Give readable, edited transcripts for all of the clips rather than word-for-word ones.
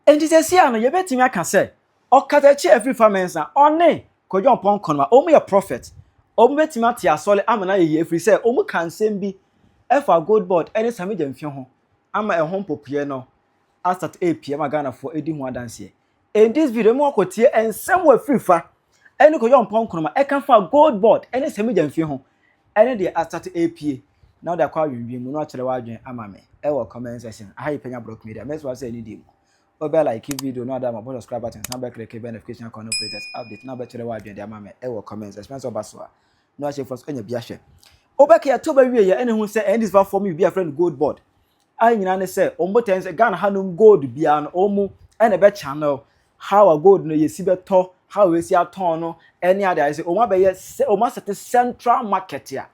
And this is here, no, you bet me I can say, Okatakyie Afrifa mensa, one, Kojo Oppong Nkrumah, only a prophet. Bet me atia solid, I'm an eye free say, can send be for GoldBod, any Sammy Gyamfi. I'm a home piano. I start 8 p.m. Ghana for Eddie one dance here. In this video, more Kotie and somewhere Afrifa. Any Kojo Oppong Nkrumah, I can find GoldBod, any Sammy Gyamfi. Any day I start 8 p.m. Now they're calling me, not to the wide amame. Comment section. I Penyah block media. Let's watch any demo. Over like video, no other about subscribe button, number click notification icon operators update. Now to the wide the amame. Comment section. So baswa. No share for any biashe. Over here, Toba we any who say and this for me be a friend GoldBod. I mean, say, Ombo Ghana Hanum gold be an omu and a bet channel. How a gold no ye see better, how we see a tono, any other. I say, Oma be yes, almost at the central market here.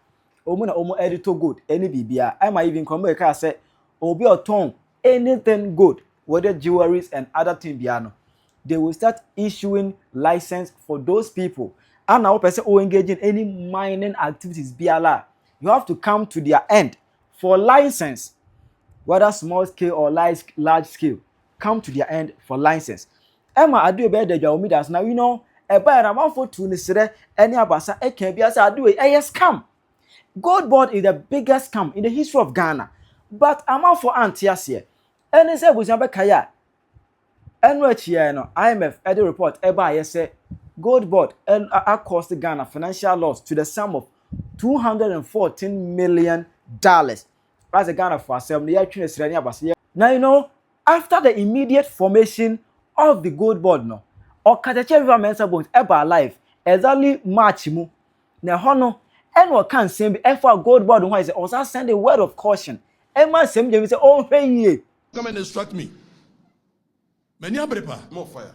Omuna Omo editor good, any BBA. I might even come back and say, Obi or tone, anything good, whether jewelries and other things piano. They will start issuing license for those people. And now, person who engage in any mining activities, BLA, you have to come to their end for license. Whether small scale or large scale, come to their end for license. Emma, I do a better job with us now. You know, a buyer amount for two any abasa, a can be as I do a scam. GoldBod is the biggest scam in the history of Ghana. But I'm out for Antias here. And they say, Kaya. And what here, no, IMF, at the report, Eba, say, GoldBod cost Ghana financial loss to the sum of $214 million. As a Ghana for Asɛm, now you know, after the immediate formation of the GoldBod, no, Okatakyie mensa bones ever alive, exactly March mu. Now hono, and what can say be for GoldBod who is also send a word of caution. Emma Sammy Gyamfi say, oh hey, come and instruct me. Many abrepa, more fire.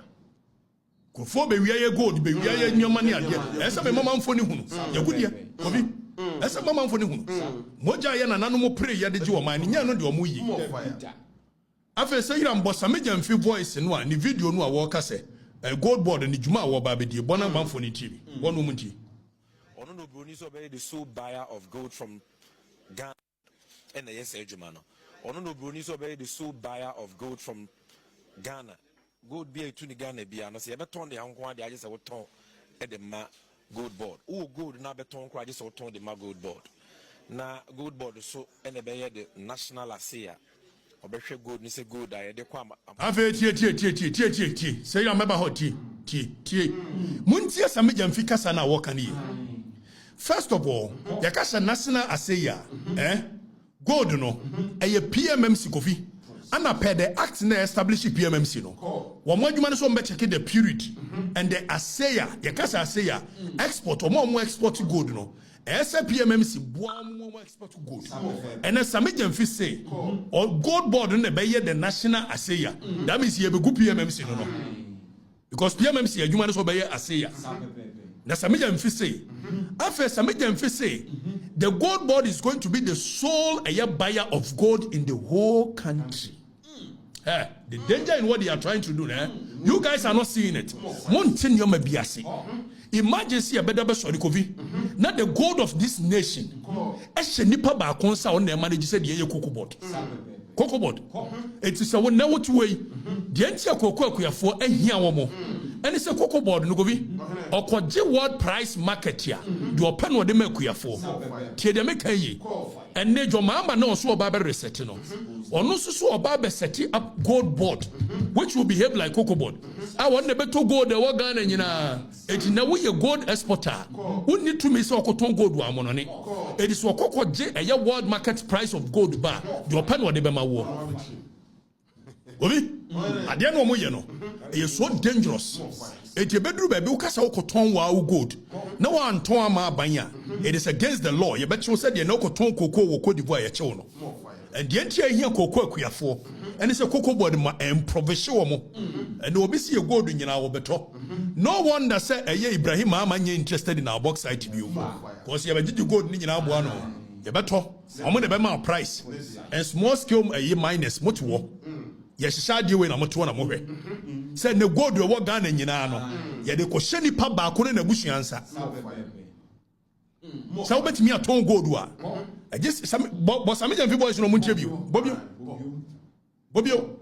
Kofo be wiye gold, be wiye nyoma ni ade. Esa me mama mfoni hunu. Yagudia, obi. Esa mama mfoni hunu. Moja ye na nanu mo pray ye de ji wo man nya no de omo yi. Afa se yiram bo Sammy Gyamfi voice no a ni video no a wo ka se GoldBod ni juma wo ba be die bona mfoni TV. Wono munti. Ono no broni so be the sole buyer of gold from Ghana and the yes ejuma no. Ono no broni so be the sole buyer of gold from Ghana. Gold be to Ghana be and say beton the anko de agye say wo ton e de ma GoldBod. Oh gold na beton kwa agye say wo ton de ma GoldBod. Na GoldBod so e na be the national asia. Obehwe gold ni say gold aye de kwa afa tie say ya meba ho tie muntie Sammy Gyamfi kasa na wo kan ye. First of all, ya kasa national asia gold no eye PMMC kofi. Ana per the act na establish PMMC no. Wo mo adwuma no so mbe check the period and the assaya, ya kasa assaya export o mo export gold no. Esa PMMC boa mo export gold. And Sammy Gyamfi say or GoldBod no be the national assaya. That means ye be go PMMC no. Because PMMC adwuma no so be assaya. Na Sammy Gyamfi say after Sammy Gyamfi say the GoldBod is going to be the sole buyer of gold in the whole country. The danger in what they are trying to do there, you guys are not seeing it. Imagine see a better kofi. Not the gold of this nation. Nipa ba konsa on the manage said ye CocoBod. It is a one now to way. The entire cocoa for a here womo. And it's a CocoBod no govi. Or Kojo world price market here. You open what they make you for. Tie de make ye. And ne jo mama no so oba reset no. Or no so oba set up GoldBod, which will behave like CocoBod. I want the better gold the Ghana nyina. It na we gold exporter. Who need to miss okoton gold wa monone. It is what Kojo a world market price of gold bar. You open what they be ma wo. Obi, ade no mo ye no. E so dangerous. It ye bedru be u kasa okoton wa gold. Na wa anton ama abanya. It is against the law. Ye bet you said ye no okoton cocoa wo Cote d'Ivoire ye che no. And the entire here cocoa akuyafo. And it's a CocoBod ma provision mo. And obi see a gold in our beto. No wonder say Ibrahim amanye interested in our bauxite view. Because you have a gold in our buano. Ye beto. I'm going to buy my price. And small scale minus much war. Yes, shall you win a motor more. Said the gold you walk down in Yanano. Yet the Kosheni Paba couldn't a bushy answer. So bet me a tone gold war. I just some Sammy Gyamfi boys no munche bio. Bobio.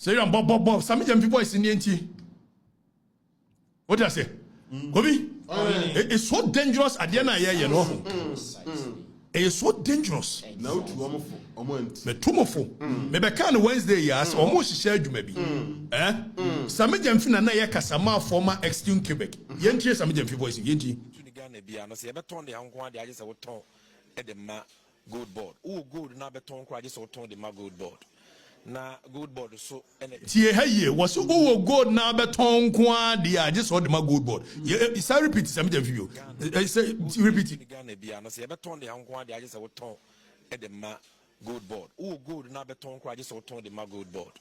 Say you bob Sammy Gyamfi boys in the NT. What do I say? Gobi, it's so dangerous at the end of the year, you know. It's so dangerous. Now to almost. Me tumofo. Maybe can Wednesday yes, almost shared you maybe. Sammy Gyamfi na ye kasama former extinct Quebec. Yenti Sammy Gyamfi voice yenti. Ghana bia no se e beton de hanko de age se woton e de ma GoldBod. O gold na beton kwa age se woton de ma GoldBod. Na GoldBod so ene tie ha ye was so gold na beton kwa de age se woton de ma GoldBod. Ye say repeat Sammy Gyamfi yo. Say repeat it. Ghana bia no se e beton de hanko de age se woton e de ma GoldBod. O gold na beton kwa age se woton de ma GoldBod.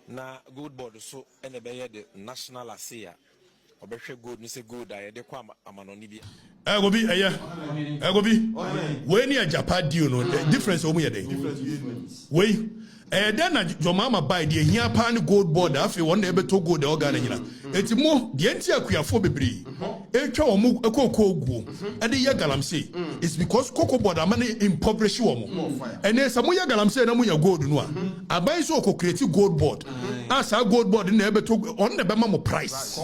Na GoldBod so ene be ye the national assay obehwe gold ni se gold a ye de kwa amanoni bia Gobi gobi we ni ajapa deal no the difference o mu ye dey we then na your mama buy the hia pa ni GoldBod afi won na ebeto gold e organ nyina enti mo de enti akuafo bebre etwa omu ekoko oguo e de ye galamsey it's because CocoBod amane impoverish wo mo ene sa mo ye galamsey na mo ya gold no a aban so create GoldBod asa GoldBod na ebeto on na be ma mo price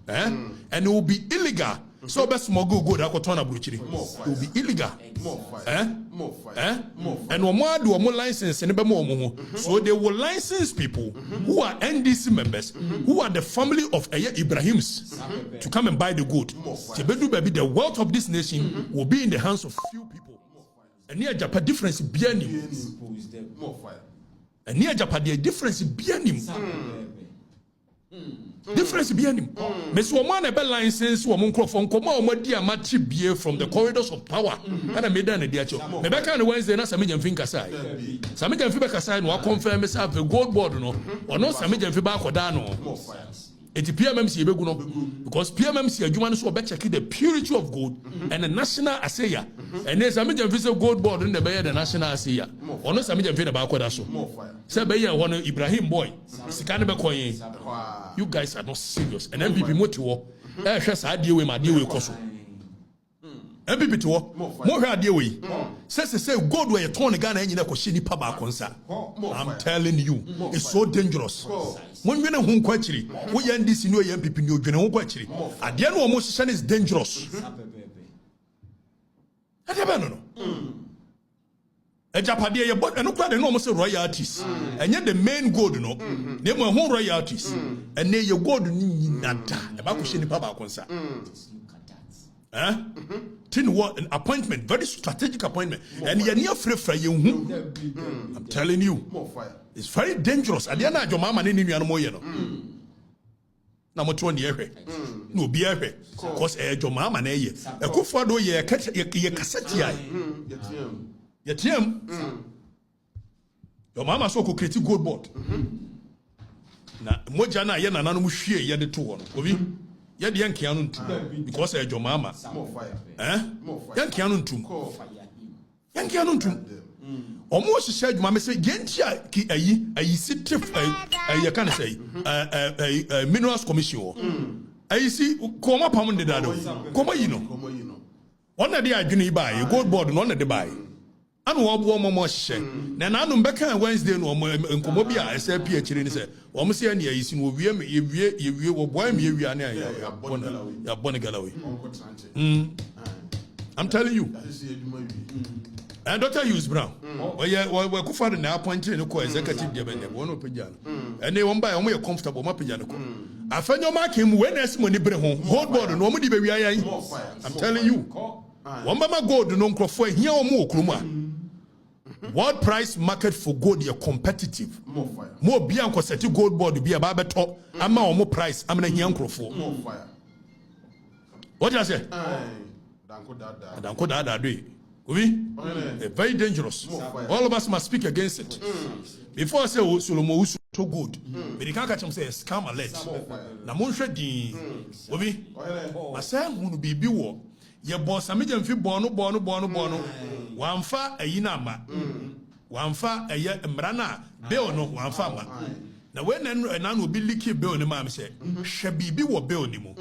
and it will be illegal. So best smuggle good akotona buchiri. It will be illegal. And more do more license and more. So they will license people who are NDC members, who are the family of Ibrahims, to come and buy the good. Baby, the wealth of this nation will be in the hands of few people. And near Japan difference behind him. And near Japan the difference behind him. Difference behind him. Miss Woman a bell license, woman from Koma, dear Machi beer from the corridors of power. And I made an idea. Maybe I can Wednesday, not Sammy Gyamfi aside. Sammy Gyamfi aside, no confirm myself a GoldBod, no, or no Sammy Gyamfi back or down. It's PMMC because PMMC Juman so better check the purity of gold and the national assayer. And there's Sammy Gyamfi GoldBod in the Bay the national assayer. Or no Sammy Gyamfi about Kodaso. Say Bay one Ibrahim boy. You guys are not serious. And MPP Motiwo, I deal with my deal with Koso. MPP to more deal with. Say God where you turn the gun and you know Koshini Paba Konsa. I'm telling you, it's so dangerous. When you know whom quachiri, we end this in your MPP new general quachiri. At the end of most is dangerous. I don't know. A Japadia, but no quite enormous royalties. And yet the main gold, no, they were home royalties. And they you go to Nata, about Kushini Paba Konsa. Tin what an appointment, very strategic appointment. And you're near free for you. I'm telling you, it's very dangerous. At the end of your mama, and you know. Number 20 year. No be a because your mama, a good father, ye catch ye cassette. Yetiam, your mama so could create GoldBod. Na mojana yena nanu mushie yede to one. Obi yede yankianu ntum because your mama. Yankianu ntum. Yankianu ntum. Omo hihye adwuma me say yentia ki ayi sitif ayi kan say minerals commission. Ayi si koma pam de dado. Koma yi no. Ona de adwene ba ye GoldBod no na de ba. Anu obo mo hye na nanu mbeka Wednesday no nkomo bi a SAP akire ni se o mo se ani ayisi no wie wo boy me wie ani ya bona galawe. I'm telling you. And Dr. Hughes Brown, we could find an appointment in the executive department. One of Penyah, and they won't buy a comfortable Mapijano. I find your mark him when as money bring home. GoldBod, no money baby. I'm telling you, one mama gold, no crop here or more Nkrumah. World price market for gold, you're competitive. More Bianco set you GoldBod be a barber top, I'm more price. I'm a young crop for. What did I say? Danko Dada do. Very dangerous. All of us must speak against it. Before I say Solomo is too good, but you can't catch him say scam alert. Namunche di Obi Masam who be biwo. Your boss Sammy Gyamfi bono. Wamfa a yinama. Wamfa a ye mrana. Bill no wamfa ma. Now when an will be leaky bill the mam say, Shabi biwo bill ni mo.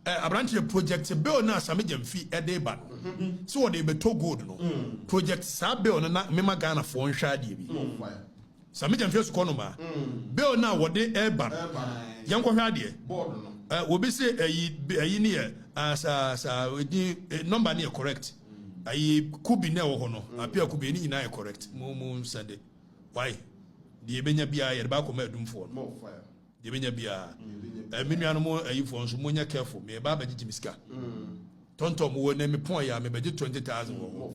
Abranche project bill na Sammy Gyamfi edeba. So they be too good no. Project sa bill na mema Ghana for shadi bi. Sammy Gyamfi so konoma bill na wode airban yanko hwa de board no obi say ayi ne sa number ne correct ayi kubi na wo ho no apia kubi ni nyina correct mo sende why de benya bia ye ba ko ma adumfo no more fire de benya bia menuano mo ayi fo nso mo nya careful me ba bagye miska tonto mo wo na me pon ya me bagye 20,000 wo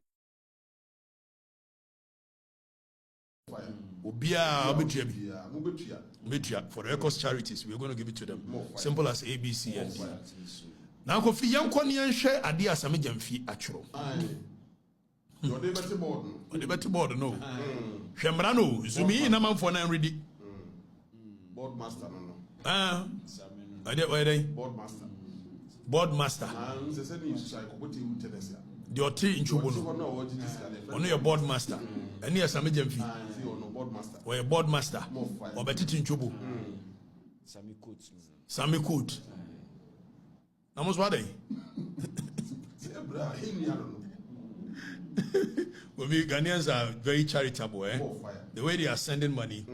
Obia obetua bi metua for the Ecos Charities we are going to give it to them simple as ABC and D. Now ko fi yanko ne nhwe ade Asɛm Gyamfi atworo your debate board no o debate board no hwemra no zumi na manfo na ready board master no board master se se ni sai ko boti utenesa the oti nchubo no ono your board master eni Asɛm Gyamfi board master or a board master or betiti nchubo Sammy coat namos what day we Ghanaians are very charitable the way they are sending money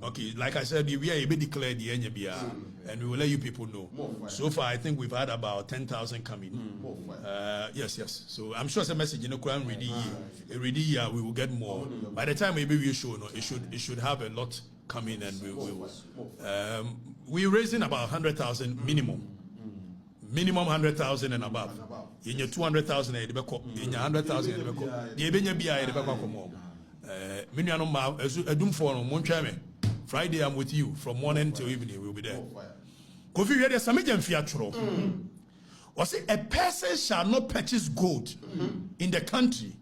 okay like I said we are able to declare the NBR and we will let you people know so far I think we've had about 10,000 coming yes so I'm sure it's a message in the Quran ready we will get more by the time maybe we show no it should have a lot coming and we're raising about 100,000 minimum 100,000 and above. In your 200,000 in your 100,000 in the Benya Bia the Bacomo. Miniano Ma Adum for Monchame. Friday I'm with you from morning till evening we'll be there. Kofi read a Sammy Gyamfi atworo. Was it a person shall not purchase gold in the country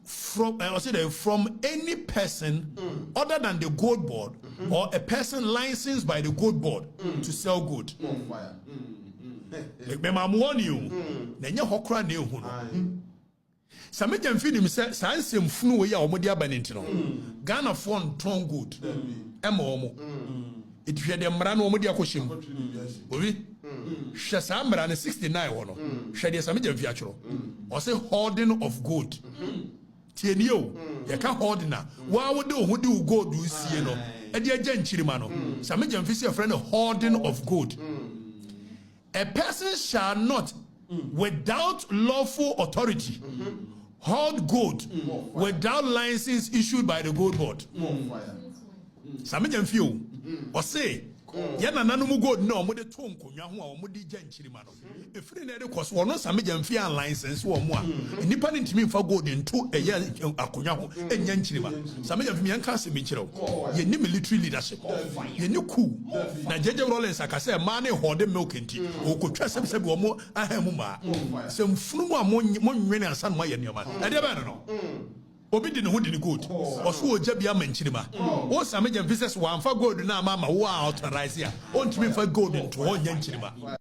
from any person other than the gold board or a person licensed by the gold board to sell gold. Me ma warn you na nya hokra na ehu no Sammy Gyamfi nim se sansem funu we ya omodi abanenti no Ghana fon ton good ema omo etihwe de mra na omodi akohyem obi hwe sa mra na 69 ho no hwe de Sammy Gyamfi atworo o say hoarding of gold tieni o ye ka hoarding na wa wode ohudi gold usie no e de agya nchirima no Sammy Gyamfi say friend hoarding of gold. A person shall not, without lawful authority, hold gold without license issued by the gold board. Sammy Gyamfi or say, Yana nanumu gold no mo de ton konwa ho a mo de gya nchirima no efiri na de koso wono Sammy Gyamfi an license wo mo a nipa ne ntimi mfa gold into eye akonwa ho enya nchirima Sammy Gyamfi me nka asemi kire ye ni military leadership ye ni cool na jeje rollins akase ma ne hode milk enti okotwa sebsebe wo mo ahemu ma semfunu mu a mo nwene ansan mo ye nioma e de ba no obi di ne ho di ne gold oso oja bia manchirima o Sammy Gyamfi says wa amfa gold na ama wo authorize ya ontimi mfa gold into ho nya nchirima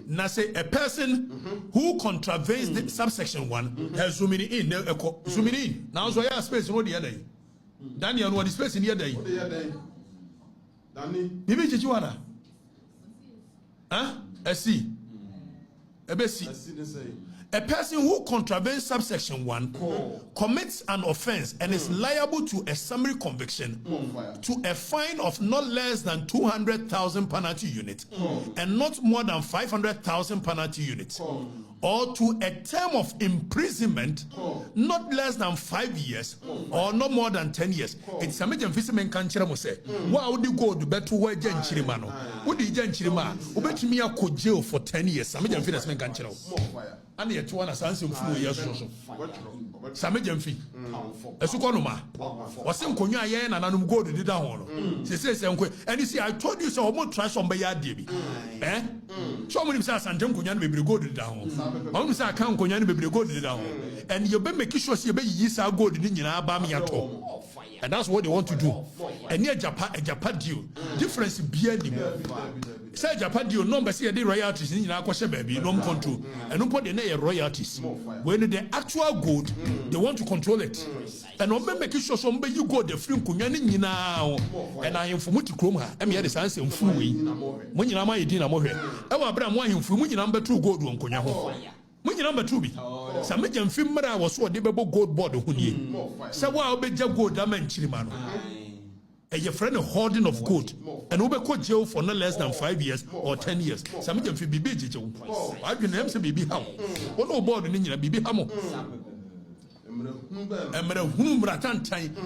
na say a person who contravenes the subsection 1 has zooming in now so ya space no dey dey Daniel no the space in dey Dani bibi chichiwana see a person who contravenes subsection 1 commits an offense and is liable to a summary conviction, to a fine of not less than 200,000 penalty units and not more than 500,000 penalty units, or to a term of imprisonment not less than 5 years or not more than 10 years. It's Sammy Gyamfi men kan kire mo say, "Wa wo di gold beto wa gya nchirima no. Wo di gya nchirima, obetumi akọ jail for 10 years." Sammy Gyamfi das men kan kire wo. Ana ye to ana sanse mfunu ye so. Sammy Gyamfi. Esu ko no ma. Wo se nkonwa aye na nanum gold di da ho no. Se nko. And you see I told you so omo try some be ya de bi. So mo nim say asante nkonwa no bebre gold di da ho. Omo say aka nkonwa no bebre gold di da ho. And you be make sure say be yi sa gold ni nyina ba me yato. And that's what they want to do. And near Japan deal. Difference bia ni. Say Japan deal number say the royalties ni nyina akọ baby no control. And no put the royalties. When the actual gold they want to control it. And no make sure some be you go the free nkonwa ni nyina. And I inform to Nkrumah. Em here the sense mfu we. Mo nyina ma yedi na mo hwe. E wa bra mo ahemfu mo nyina betu gold nkonwa ho. When number 2 be Sammy Gyamfi mra was so de bebo gold board ho nie se wa obegya gold am nchirima no A friend of hoarding of gold, and we go jail for no less than 5 years or 10 years. Some of them feel baby jail. I've been them say baby ham. What no board in baby ham.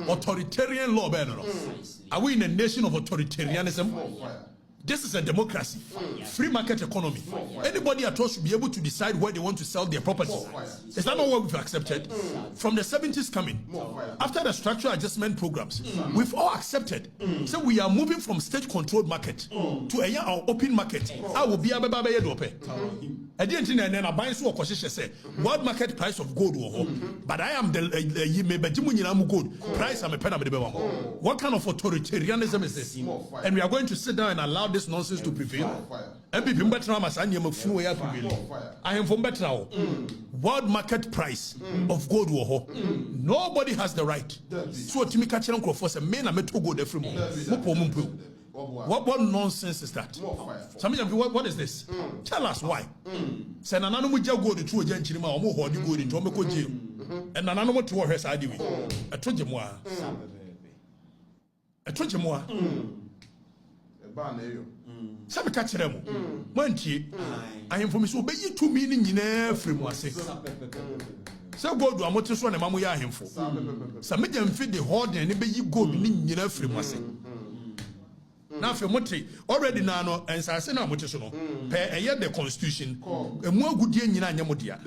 Authoritarian law. Are we in a nation of authoritarianism? This is a democracy, free market economy. Anybody at all should be able to decide where they want to sell their property. Is that not what we've accepted? From the 70s coming, after the structural adjustment programs, we've all accepted. So we are moving from state-controlled market to a open market. I will be a baby. I didn't think and then I buy so say world market price of gold, but I am the gold price. I'm a pen. What kind of authoritarianism is this? And we are going to sit down and allow this nonsense to prevail. I am from better now. World market price of gold. Nobody has the right. So to me, catch them for a man, I met to go there from what nonsense is that? What is this? Tell us why. Send an animal go to two gentlemen or more hoarding good into Omeko jail. And an animal to her side. I told you more. I told you more. Some catch them. Monty, I am from so be 2 meaning in every one. So go to a motor one and Mamuya him for. Some of them feed the hoarding and be you go in every one. Now for Motri already now and Sasana Motisono, pay a year the constitution, a more good year in Yamodia.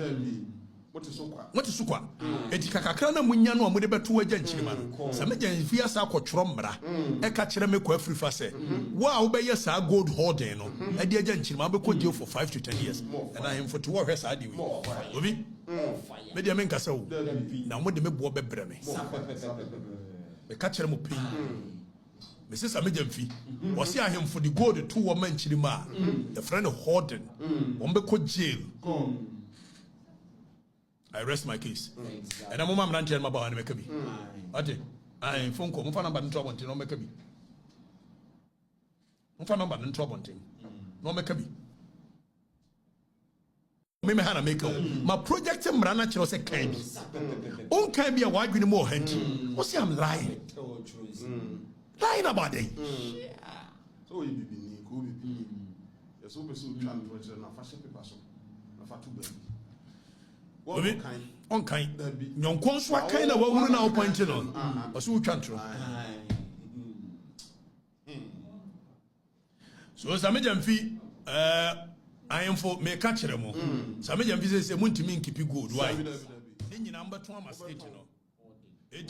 What is Sukwa? Etikakakana Munyano, Mudeba to a gentleman. Some agents via Sako Trombra, a catcher make Afrifa say, wow, by yes, our gold hoarding, a dear gentleman, but could deal for 5 to 10 years, and I am for 2 hours. I do. Media Menka so now what the Mebo Breme. The catcher Mopin. Mrs. Sammy Gyamfi was here him for the gold 2 women Chilima, the friend of Horton, Ombeko jail. I rest my case. And I'm a man and my boy and make me. I am phone call, Mufana and trouble until no make me. Mufana and trouble until no make me. Maybe Hannah make my project and Rana Chelsea can. Oh, can be a wide with more hand. What's he? I'm lying. Lying about it. So you be you're so trying to fashion paper. On kind. Young Conswa kind of woman now pointed on. A so country. So Sammy Gyamfi, I am for me catch them. Sammy Gyamfi says, I want to mean keep you good. Why? Then you number 2 must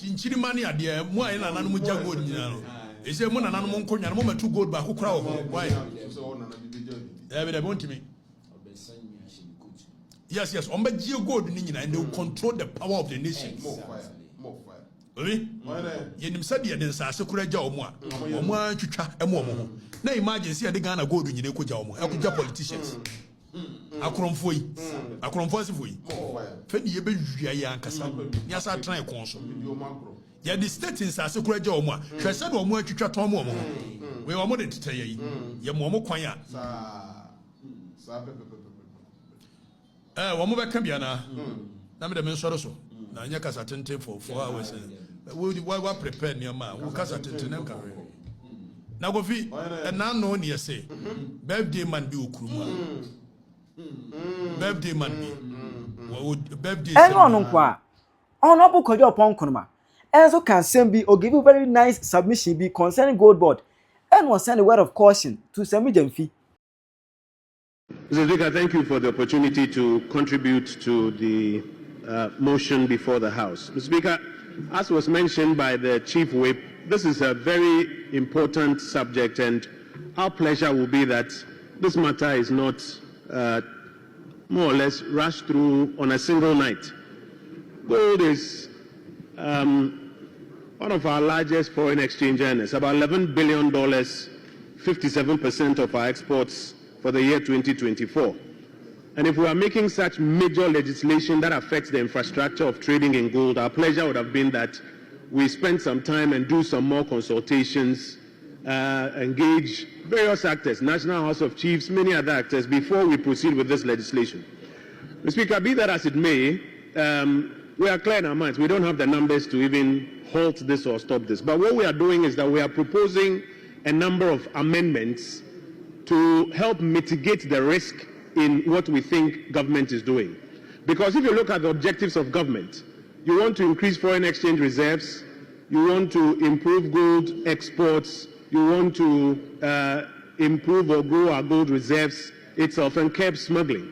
in Chili money at the more and an animal jago. Is a one and animal coin and moment to go back who crowd. Why? They want to me. Yes, on but you go and they will control the power of the nation. More fire. You said you didn't say Sakura Joma, or more and more. Now imagine see the Ghana go to the Kuja politicians. Akromfoi. Fendi Yebe Kasam. Yes, I try console. Yeah, the state in Sakura Joma. She said, or more to chat on more. We are more to tell you. Yamomo Quaya. One more Cambiana. Number the men so. Now, Yakas attended for 4 hours. Why prepare near man? Who cast attended them? Now, go feet, and now no near say, birthday man be Nkrumah. Birthday man be. Birthday. And on Kwa. Honorable Kojo Oppong Nkrumah. Also can send be or give you very nice submission be concerning GoldBod and was send a word of caution to Sammy Gyamfi. Mr. Speaker, thank you for the opportunity to contribute to the motion before the House. Mr. Speaker, as was mentioned by the Chief Whip, this is a very important subject, and our pleasure will be that this matter is not more or less rushed through on a single night. Gold is one of our largest foreign exchange earners, about $11 billion, 57% of our exports for the year 2024. And if we are making such major legislation that affects the infrastructure of trading in gold, our pleasure would have been that we spend some time and do some more consultations, engage various actors, National House of Chiefs, many other actors, before we proceed with this legislation. Mr. Speaker, be that as it may, we are clear in our minds. We don't have the numbers to even halt this or stop this. But what we are doing is that we are proposing a number of amendments to help mitigate the risk in what we think government is doing. Because if you look at the objectives of government, you want to increase foreign exchange reserves, you want to improve gold exports, you want to improve or grow our gold reserves itself and curb smuggling.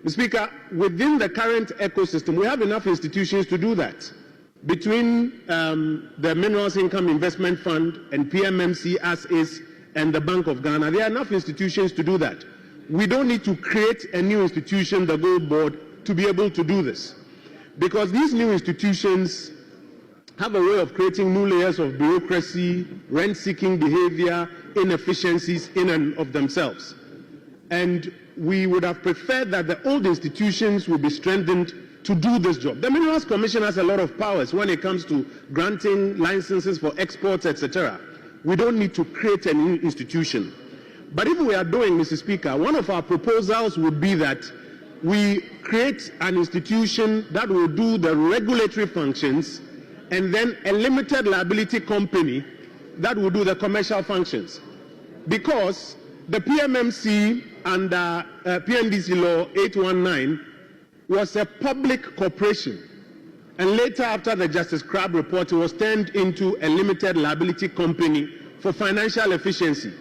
Mr. Speaker, within the current ecosystem, we have enough institutions to do that. Between the Minerals Income Investment Fund and PMMC as is and the Bank of Ghana, there are enough institutions to do that. We don't need to create a new institution, the Gold Board, to be able to do this. Because these new institutions have a way of creating new layers of bureaucracy, rent-seeking behavior, inefficiencies in and of themselves. And we would have preferred that the old institutions would be strengthened to do this job. The Minerals Commission has a lot of powers when it comes to granting licenses for exports, etc. We don't need to create a new institution. But if we are doing, Mr. Speaker, one of our proposals would be that we create an institution that will do the regulatory functions and then a limited liability company that will do the commercial functions. Because the PMMC under PNDC Law 819 was a public corporation. And later, after the Justice Crabb report, it was turned into a limited liability company for financial efficiency.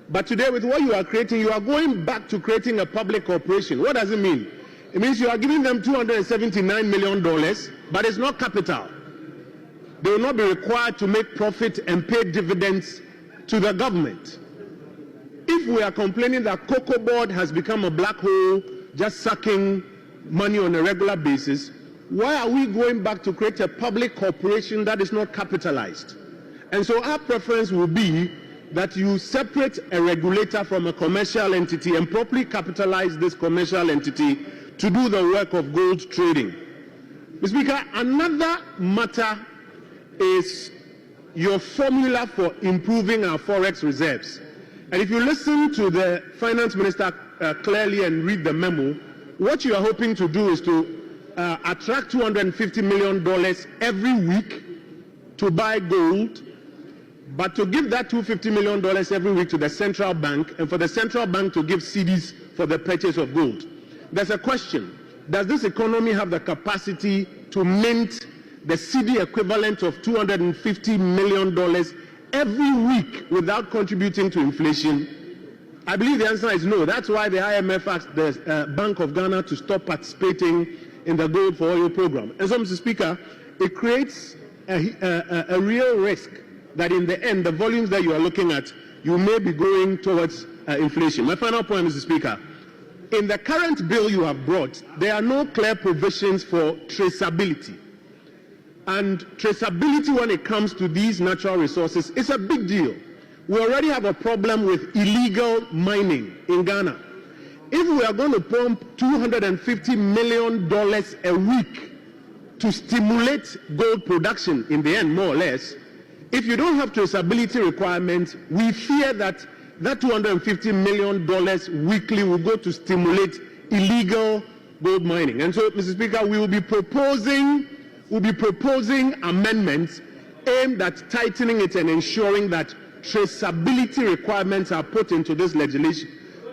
But today, with what you are creating, you are going back to creating a public corporation. What does it mean? It means you are giving them $279 million, but it's not capital. They will not be required to make profit and pay dividends to the government. If we are complaining that Cocoa Board has become a black hole, just sucking money on a regular basis, why are we going back to create a public corporation that is not capitalized? And so our preference will be that you separate a regulator from a commercial entity and properly capitalize this commercial entity to do the work of gold trading. Mr. Speaker, another matter is your formula for improving our forex reserves. And if you listen to the finance minister clearly and read the memo, what you are hoping to do is to attract $250 million every week to buy gold, but to give that $250 million every week to the central bank, and for the central bank to give cedis for the purchase of gold. There's a question. Does this economy have the capacity to mint the cedi equivalent of $250 million every week without contributing to inflation? I believe the answer is no. That's why the IMF asked the Bank of Ghana to stop participating in the Gold for Oil program. And so, Mr. Speaker, it creates a real risk that in the end, the volumes that you are looking at, you may be going towards inflation. My final point, Mr. Speaker, in the current bill you have brought, there are no clear provisions for traceability. And traceability when it comes to these natural resources is a big deal. We already have a problem with illegal mining in Ghana. If we are going to pump $250 million a week to stimulate gold production in the end, more or less, if you don't have traceability requirements, we fear that that $250 million weekly will go to stimulate illegal gold mining. And so, Mr. Speaker, we will be proposing amendments aimed at tightening it and ensuring that traceability requirements are put into this legislation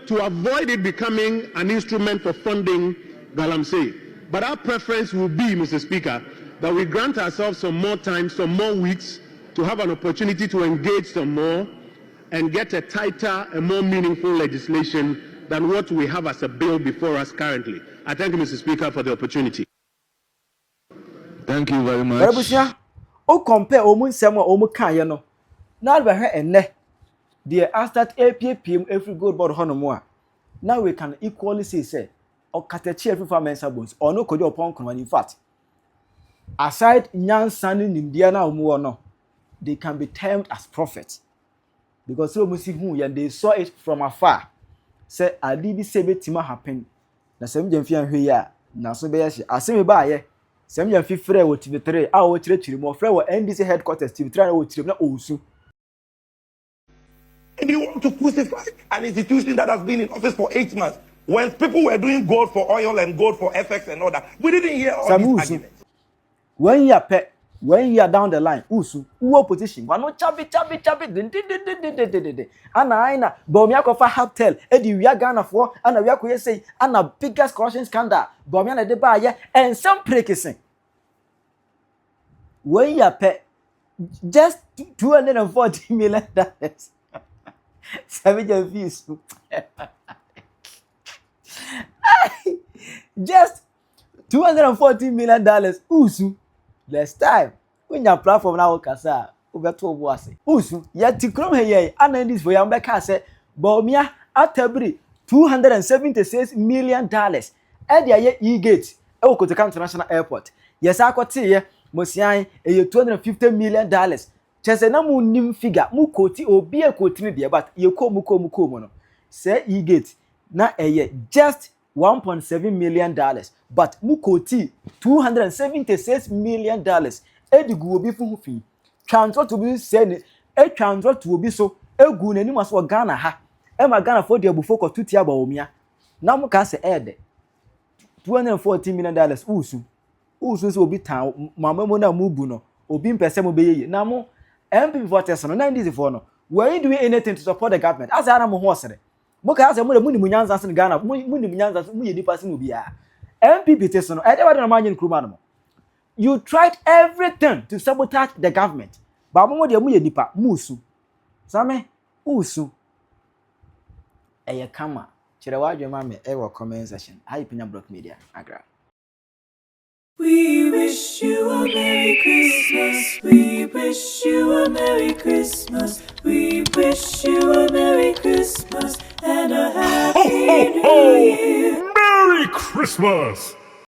to avoid it becoming an instrument for funding galamsey. But our preference will be, Mr. Speaker, that we grant ourselves some more time, some more weeks, to have an opportunity to engage some more and get a tighter and more meaningful legislation than what we have as a bill before us currently. I thank you, Mr. Speaker, for the opportunity. Thank you very much. O compare omu nsem a omu kan ye no. Na be hwe enne. The start APPM every gold board hono now we can equally say Okatakyie Afrifa mensa bones or no Kojo Oppong. In fact, aside nyansani nimdia na omu no, they can be termed as prophets. Because so much and they saw it from afar. Say adi bi se betima happen. Na Sammy Gyamfi anhwe ya na so be ya hye. Asem ba ye. Sammy Gyamfi frɛ wo TV3 a wo kyerɛkyerɛ mu frɛ wo NDC headquarters TV3 na wo kyerɛ na osu. And you want to crucify an institution that has been in office for 8 months when people were doing gold for oil and gold for FX and all that. We didn't hear all these arguments. 1 year pet, 1 year down the line, usu, uwo position, wano chabi, ana aina, Bomiako for Haptel, Eddie Yagana for, and a Yaku say, and a biggest corruption scandal, Bomiana de Baye, and some practicing. 1 year pet, just $240 million. Sammy Gyamfi. Just $240 million. Usu. Last time. When your platform now kasa, over 12 was. Usu. Yet to come here, and this for your back say, Bomia at $276 million. Edia e-gate. Okatakyie International Airport. Yes, I got here. Mosian $250 million. Chese na mu nim figure mu koti obi e koti ne de but ye ko mu no. Say e-gate na just $1.7 million, but mu koti $276 million. Edigu obi fu fi. Transfer to be say e transfer to obi so egu nani maso Ghana ha. E ma Ghana for de abufo ko tutia ba omia. Na mu ka say ede $240 million usu so obi tan mama mo na mu bu no obi mpese mo beyeye na mo MP voters no 90 for no were you doing anything to support the government as ara mo ho osere mo ka say mo ni munyanza sin Ghana mo ni munyanza mo ye dipa sin obi a MP voters no e dey wada na ma Nkrumah no you tried everything to sabotage the government ba mo de mo ye dipa musu same usu eye kama kire wadwe ma me e wo comment section hi Penyah Block Media agra. We wish you a Merry Christmas. We wish you a Merry Christmas. We wish you a Merry Christmas and a Happy New Year. Merry Christmas!